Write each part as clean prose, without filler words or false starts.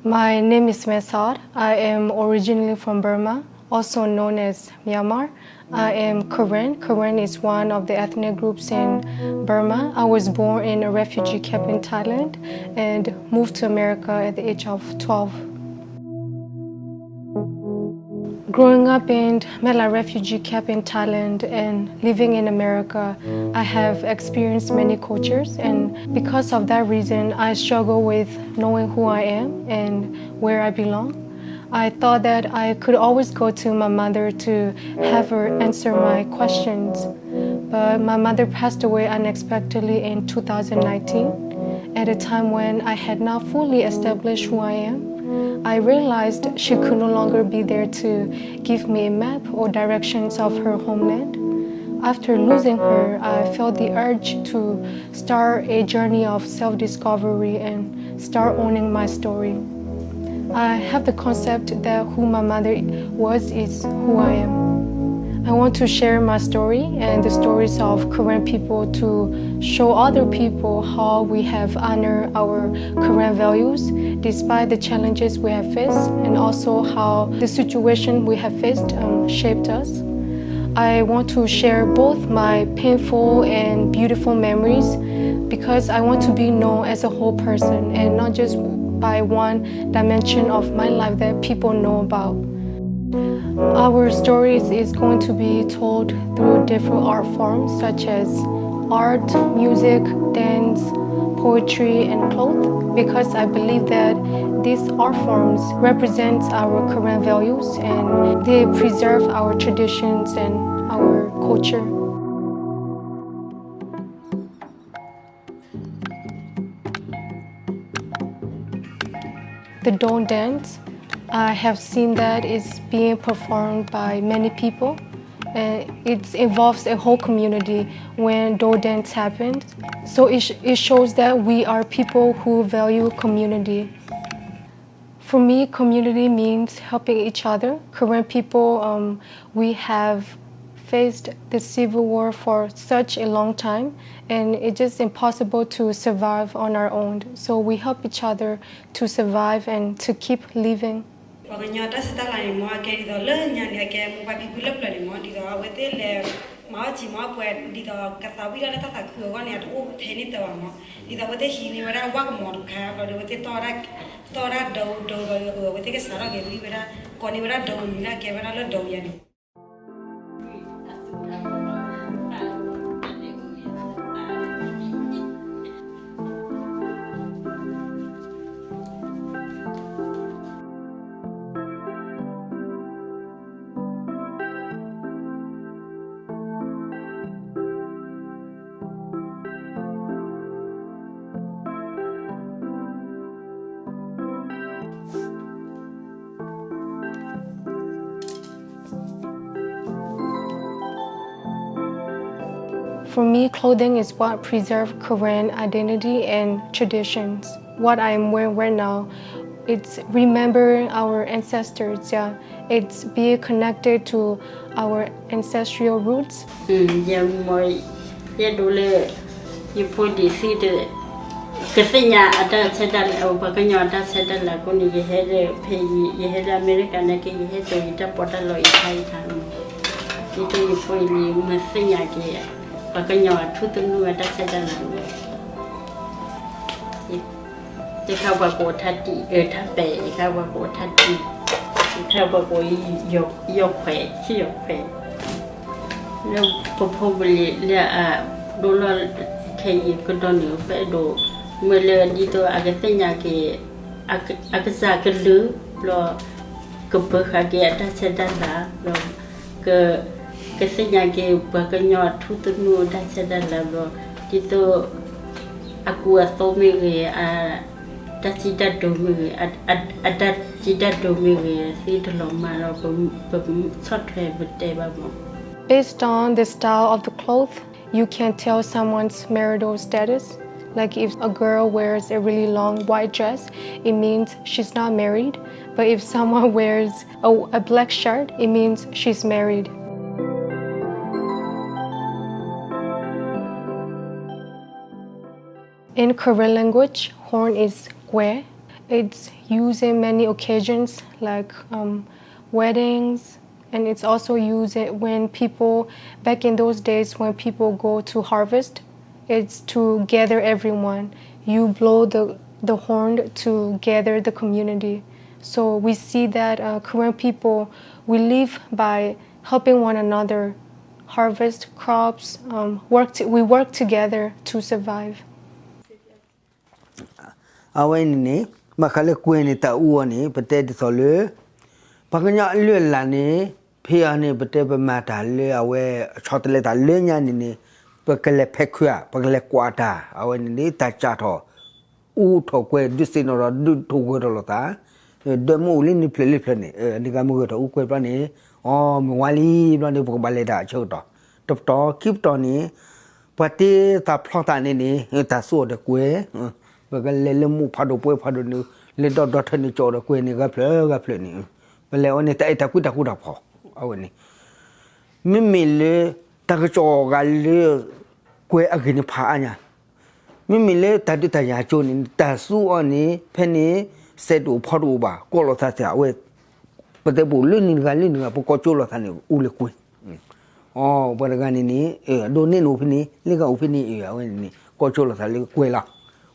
My name is Meh Sod. I am originally from Burma, also known as Myanmar. I am Korean. Korean is one of the ethnic groups in Burma. I was born in a refugee camp in Thailand and moved to America at the age of 12. Growing up in Mela refugee camp in Thailand and living in America, I have experienced many cultures, and because of that reason, I struggle with knowing who I am and where I belong. I thought that I could always go to my mother to have her answer my questions, but my mother passed away unexpectedly in 2019 at a time when I had not fully established who I am. I realized she could no longer be there to give me a map or directions of her homeland. After losing her, I felt the urge to start a journey of self-discovery and start owning my story. I have the concept that who my mother was is who I am. I want to share my story and the stories of Korean people to show other people how we have honored our Korean values despite the challenges we have faced, and also how the situation we have faced shaped us. I want to share both my painful and beautiful memories because I want to be known as a whole person and not just by one dimension of my life that people know about. Our stories is going to be told through different art forms such as art, music, dance, poetry, and cloth, because I believe that these art forms represent our Korean values and they preserve our traditions and our culture. The Dawn Dance, I have seen that it's being performed by many people. It involves a whole community when Dawn Dance happens. So it shows that we are people who value community. For me, community means helping each other. Korean people, we have faced the civil war for such a long time, and it's just impossible to survive on our own. So we help each other to survive and to keep living. For me, clothing is what preserves Korean identity and traditions. What I am wearing right now, it's remembering our ancestors. Yeah, it's being connected to our ancestral roots. Kesenya ada sedal au baganyo ada sedal la kuni yehere pe yehere America na ke yehere ita potalo itai tan itu foi li mesenya ke baganyo tutunu ada sedal la te ka ba ko thati tha pe ka ba ko thati ka ba ko yo Kweh chi yo Kweh no probably la dollar ke ko don yo pe do mele dito agatenya ke agasa ke lu lo ke berhage ada sedala lo ke senya ke baganyo tutunu da sedala lo dito aku asome ge a da sida do me ada sida do me si de lo ma lo sotre bete ba mo. Based on the style of the clothes, you can tell someone's marital status. Like if a girl wears a really long white dress, it means she's not married. But if someone wears a black shirt, it means she's married. In Korean language, horn is Kweh. It's used in many occasions like weddings, and it's also used when people, back in those days when people go to harvest, it's to gather everyone. You blow the horn to gather the community. So we see that Korean people, we live by helping one another harvest crops, we work together to survive. เอาไว้นี่มาเขาเลยกวยนี่ตาอ้วนนี่ประเทศที่สอเลยพักเนี่ยเลื่อนหลานนี่เพียนี่ประเทศเป็นมาตาเลยเอาไว้ชอตเลยตาเลื่อนยันนี่พักเลยเพคขัวพักเลยกวาดาเอาไว้นี่ตาจ่าทออู้ทอกวยดิสินอร์ดูถูกวยตลอดตาเดมูลินี่เพลนี่นี่ก็มือทออู้กวยปานนี่อ๋อมีวาลีปานนี่พวกบาเลดาเชื่อต่อตับต่อคลิปตอนนี้ปฏิตาพลองตานี่ตาสู้เด็กกวยเมื่อกันเล่นมูพาดูป่วยพาดูนี่เล่นดอทนี่โจดกวยนี่ก็เพลนี่เวลาวันนี้แต่ตะกุดพอเอาวันนี้ไม่มีเลยตะกจอกันเลยกวยอักนี่พาเนี่ยไม่มีเลยแต่ดูแต่ยาโจนี่แต่สู้อันนี้เพนี่เสดูพอดูบ่าก็เราท่าเสียเว้ยประเดี๋ยวบุเรื่องนี้พวกก็โจเราท่านนี่อุลกุยอ๋อประการนี้โดนนี่หนูพี่นี่เรียกอุพี่นี่เอาวันนี้ก็โจเราท่านเรียกกวยละ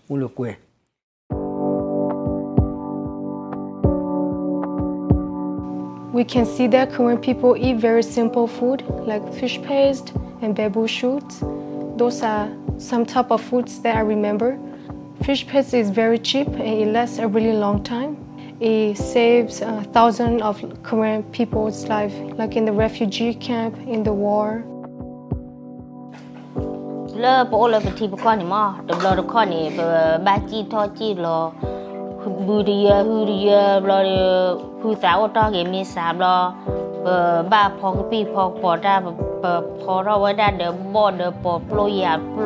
อุลกุย We can see that Korean people eat very simple food like fish paste and bamboo shoots. Those are some type of foods that I remember. Fish paste is very cheap and it lasts a really long time. It saves thousands of Korean people's life, like in the refugee camp, in the war. เลอปโอเลปทีปข้อนี่มอตบลอตข้อนี่บาจีทอจีรอบูดียฮูดียบลอผู้สาวตอเกมีสามรอบาพอกปีพอกปอดาพอเราไว้ได้เดบอเดปอโปรยาโปร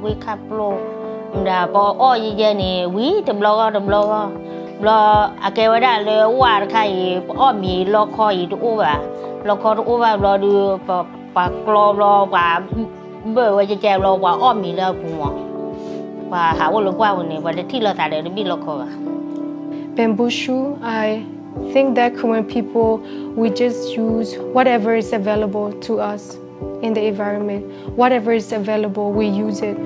วิคาโปรดาปออ้อยเยนี่วิตบลออาเกไว้ได้เลยว่าใครอ้อมีลอคออีตุว่าลอคอตุว่าบลอดูปากกลอรอว่าเบอร์ว่าจะแจวรอว่าอ้อมีแล้วกูว่าหาว่าลงว่าวันนี้ว่าที่เราตาเดบิลอคอ Bamboo shoe, I think that Korean people, we just use whatever is available to us in the environment. Whatever is available, we use it.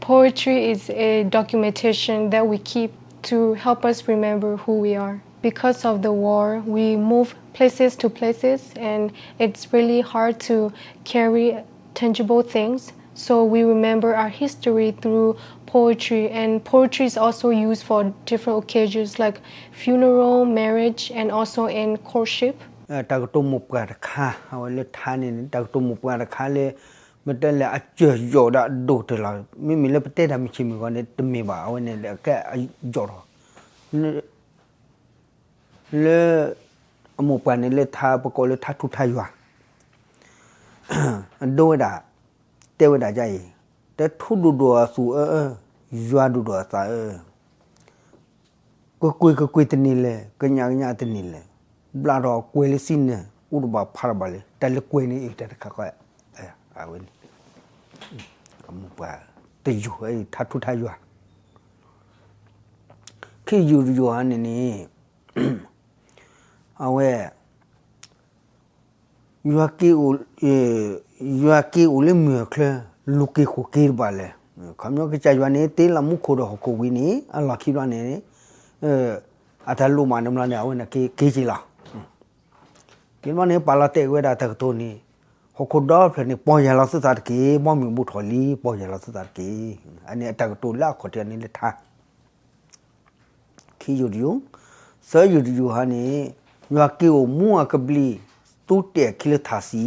Poetry is a documentation that we keep to help us remember who we are. Because of the war, we move places to places, and it's really hard to carry tangible things. So we remember our history through poetry, and poetry is also used for different occasions like funeral, marriage, and also in courtship. ตากตุมุปการค่าเอาเลยทานนี่ตากตุมุปการค่าเลยมันแต่ละเจอโยดดูตลอดไม่มีเลยประเทศทำชิมก่อนเนี่ยตมีบ่าเอาเนี่ยแค่โยดเลยมุปการนี่เลยทาประกอบเลยทาทุทายวะดูด่าเตวด่าใจแต่ทุดูดัวสู่ยัวดูดัวตาก็คุยตนี่เลยก็ยาตนี่เลยบลาดอกคุยเลยสินอุดบาพาราบาเลยแต่เลยคุยนี่อีกแต่ข้าก็เอาเว้นมุปการแต่อยู่ทาทุทายวะคืออยู่อันนี้เอาไว้ยัวกี้อุลิมือเคลลูกขี้ขุกี้บาเลยคำนี้ก็ใจวันนี้ตีละมุขโดหกวินีอะไรคิดว่าเนี่ยอาจจะรู้มาน้ำลายเนี่ยเอาไว้นะกี้จีละคิดว่าเนี่ยปาลาเตะไว้ได้แต่ตัวนี้หกดอลเนี่ยปอยาลาสุดท้ายกี้บ่มีบุตรหลีปอยาลาสุดท้ายกี้อันนี้แต่ตัวละคนเดียวนี่เลยท่าขี้อยู่เสืออยู่ฮะนี่ยัวกี้อุมัวกับลีตู้เตะคิลทาสี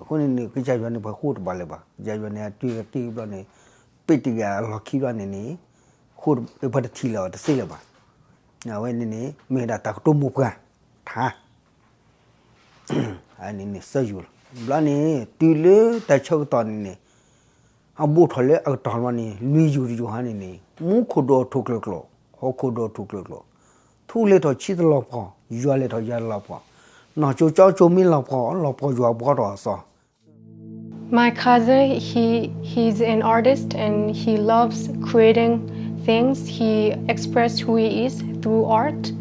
คนนี้ก็ใจวันนี้พอพูดบาเลยบ่ใจวันนี้ตีบเนี่ยปิดที่อะไรคิดว่านี่พูดพอจะทีละจะสิเลยบ่เอาไว้นี่ไม่ได้ตักตัวมุกกันท่าอันนี้เสืออยู่แล้วนี่ตีเลยแต่เช้าตอนนี้เอาบุตรเลยเอาตอนวันนี้ลุยอยู่ฮะนี่มุขโดทุกเรื่องหกโดทุกเรื่องทุกเลยทอชิดลอพอยัวเลยทอยาลอพอ nó cho chú mi lọc có dùa bỏ đó sao My cousin, he's an artist and he loves creating things. He expressed who he is through art.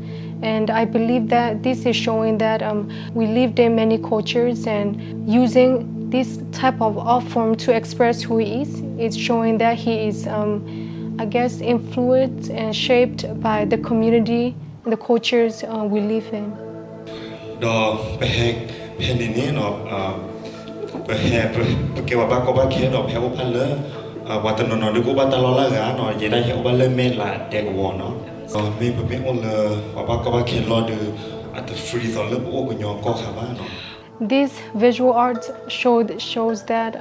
And I believe that this is showing that we lived in many cultures and using this type of art form to express who he is, it's showing that he is, I guess, influenced and shaped by the community and the cultures we live in. Đó, bên này nó cái bà có bà kia nó phải có phần lớn và tận nó được có bà ta lo la gà nó vậy đây hiểu bà lên men là đẹp quá nó mình phải biết là bà có bà kia lo được at the free rồi lớp ô của nhau có khả năng nó. This visual art shows that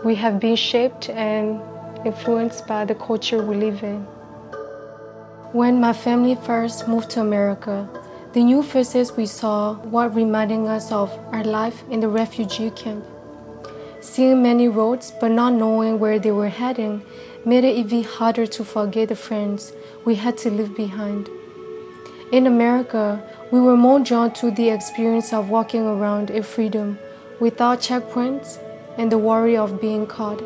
we have been shaped and influenced by the culture we live in. When my family first moved to America, the new faces we saw were reminding us of our life in the refugee camp. Seeing many roads but not knowing where they were heading made it even harder to forget the friends we had to leave behind. In America, we were more drawn to the experience of walking around in freedom without checkpoints and the worry of being caught.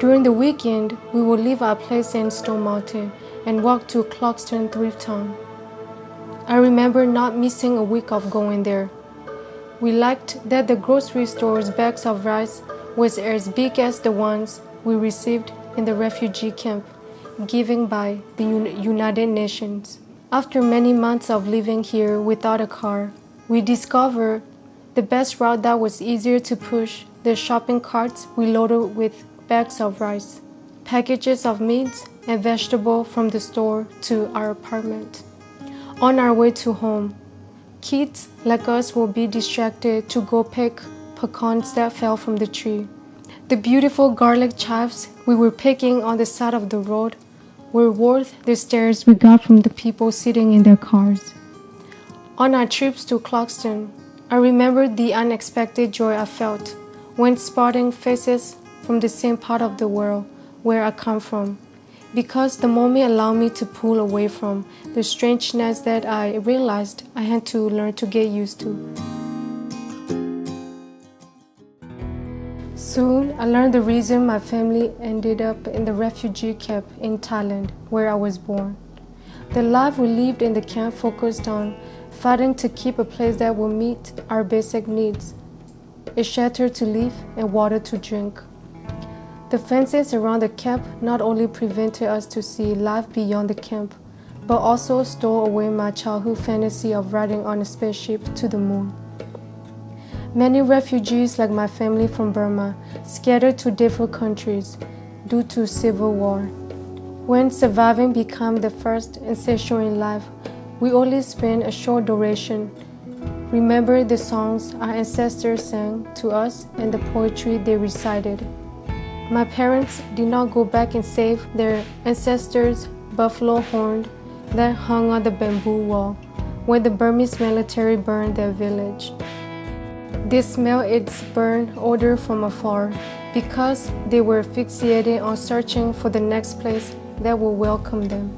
During the weekend, we would leave our place in Stone Mountain and walk to Clarkston thrift town. I remember not missing a week of going there. We liked that the grocery store's bags of rice was as big as the ones we received in the refugee camp, given by the United Nations. After many months of living here without a car, we discovered the best route that was easier to push the shopping carts we loaded with bags of rice, packages of meats and vegetables from the store to our apartment. On our way to home, kids like us will be distracted to go pick pecans that fell from the tree. The beautiful garlic chives we were picking on the side of the road were worth the stares we got from the people sitting in their cars. On our trips to Clarkston, I remember the unexpected joy I felt when spotting faces from the same part of the world where I come from, because the moment allowed me to pull away from the strangeness that I realized I had to learn to get used to. Soon, I learned the reason my family ended up in the refugee camp in Thailand, where I was born. The life we lived in the camp focused on fighting to keep a place that will meet our basic needs, a shelter to live and water to drink. The fences around the camp not only prevented us to see life beyond the camp, but also stole away my childhood fantasy of riding on a spaceship to the moon. Many refugees like my family from Burma scattered to different countries due to civil war. When surviving became the first essential in life, we only spent a short duration. Remember the songs our ancestors sang to us and the poetry they recited. My parents did not go back and save their ancestors' buffalo horn that hung on the bamboo wall when the Burmese military burned their village. They smelled its burnt odor from afar because they were fixated on searching for the next place that would welcome them.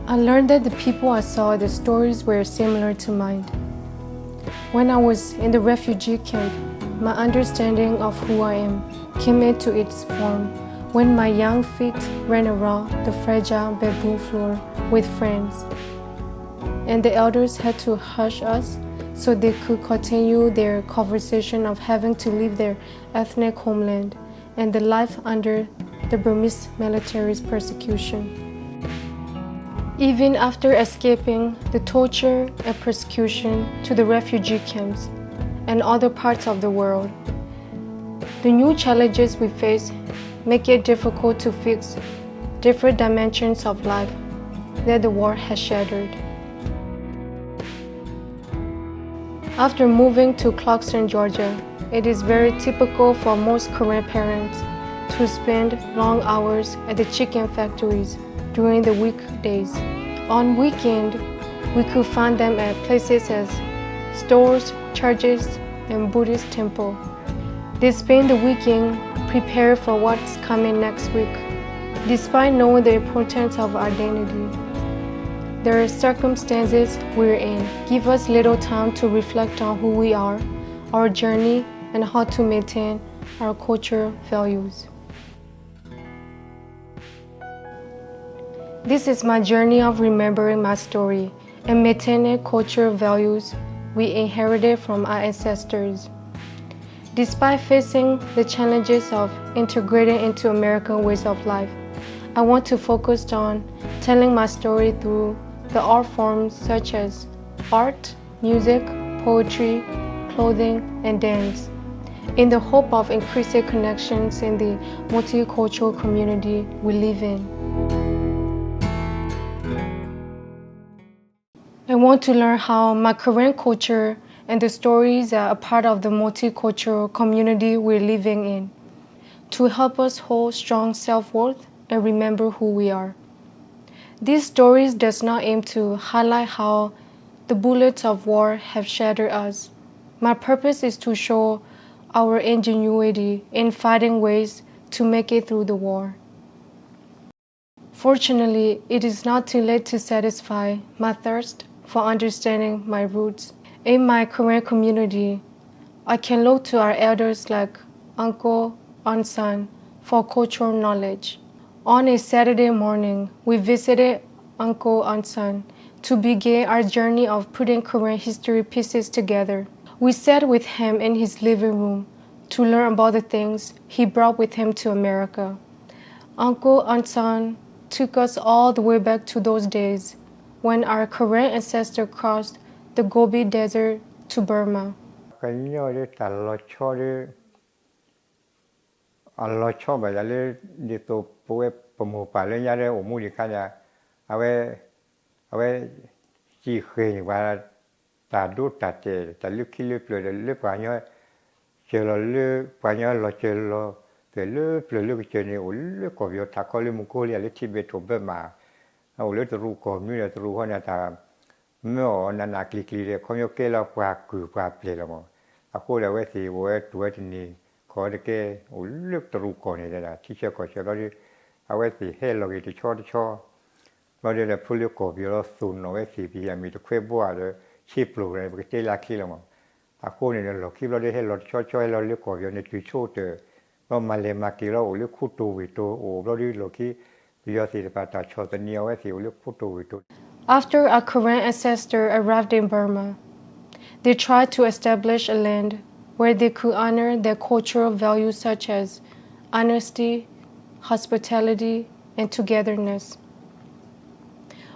I learned that the people I saw, the stories were similar to mine. When I was in the refugee camp, my understanding of who I am came into its form when my young feet ran around the fragile bamboo floor with friends, and the elders had to hush us so they could continue their conversation of having to leave their ethnic homeland and the life under the Burmese military's persecution. Even after escaping the torture and persecution to the refugee camps and other parts of the world, the new challenges we face make it difficult to fix different dimensions of life that the war has shattered. After moving to Clarkston, Georgia, it is very typical for most Korean parents to spend long hours at the chicken factories during the weekdays. On weekend, we could find them at places as stores, churches, and Buddhist temple. They spend the weekend prepared for what's coming next week, despite knowing the importance of identity. the circumstances we're in give us little time to reflect on who we are, our journey, and how to maintain our cultural values. This is my journey of remembering my story and maintaining cultural values we inherited from our ancestors. Despite facing the challenges of integrating into American ways of life, I want to focus on telling my story through the art forms such as art, music, poetry, clothing, and dance, in the hope of increasing connections in the multicultural community we live in. I want to learn how my Korean culture and the stories are a part of the multicultural community we're living in, to help us hold strong self-worth and remember who we are. These stories does not aim to highlight how the bullets of war have shattered us. My purpose is to show our ingenuity in finding ways to make it through the war. Fortunately, it is not too late to satisfy my thirst for understanding my roots. In my Korean community, I can look to our elders like Uncle, Ansan for cultural knowledge. On a Saturday morning, we visited Uncle Ansan to begin our journey of putting Korean history pieces together. We sat with him in his living room to learn about the things he brought with him to America. Uncle Ansan took us all the way back to those days when our Korean ancestors crossed the Gobi Desert to Burma. After our Korean ancestors arrived in Burma, they tried to establish a land where they could honor their cultural values such as honesty, hospitality, and togetherness.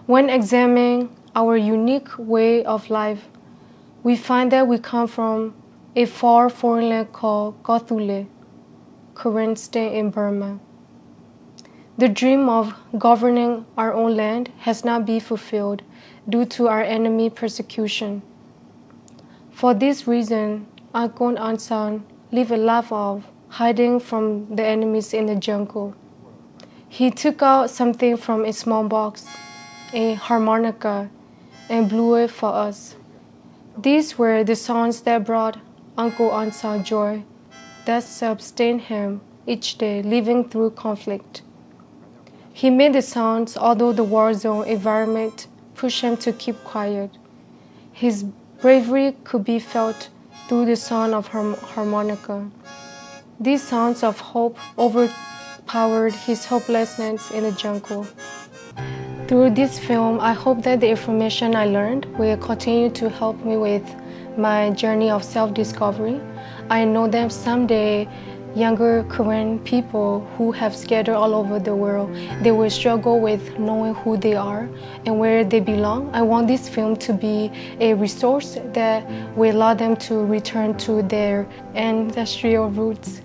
When examining our unique way of life, we find that we come from a far foreign land called Gothule, Korean state in Burma. The dream of governing our own land has not been fulfilled due to our enemy persecution. For this reason, Uncle Ansan lived a life of hiding from the enemies in the jungle. He took out something from a small box, a harmonica, and blew it for us. These were the sounds that brought Uncle Ansan joy, that sustained him each day living through conflict. He made the sounds although the war zone environment pushed him to keep quiet. His bravery could be felt through the sound of harmonica. These sounds of hope overpowered his hopelessness in the jungle. Through this film, I hope that the information I learned will continue to help me with my journey of self-discovery. I know that someday younger Korean people who have scattered all over the world, they will struggle with knowing who they are and where they belong. I want this film to be a resource that will allow them to return to their ancestral roots.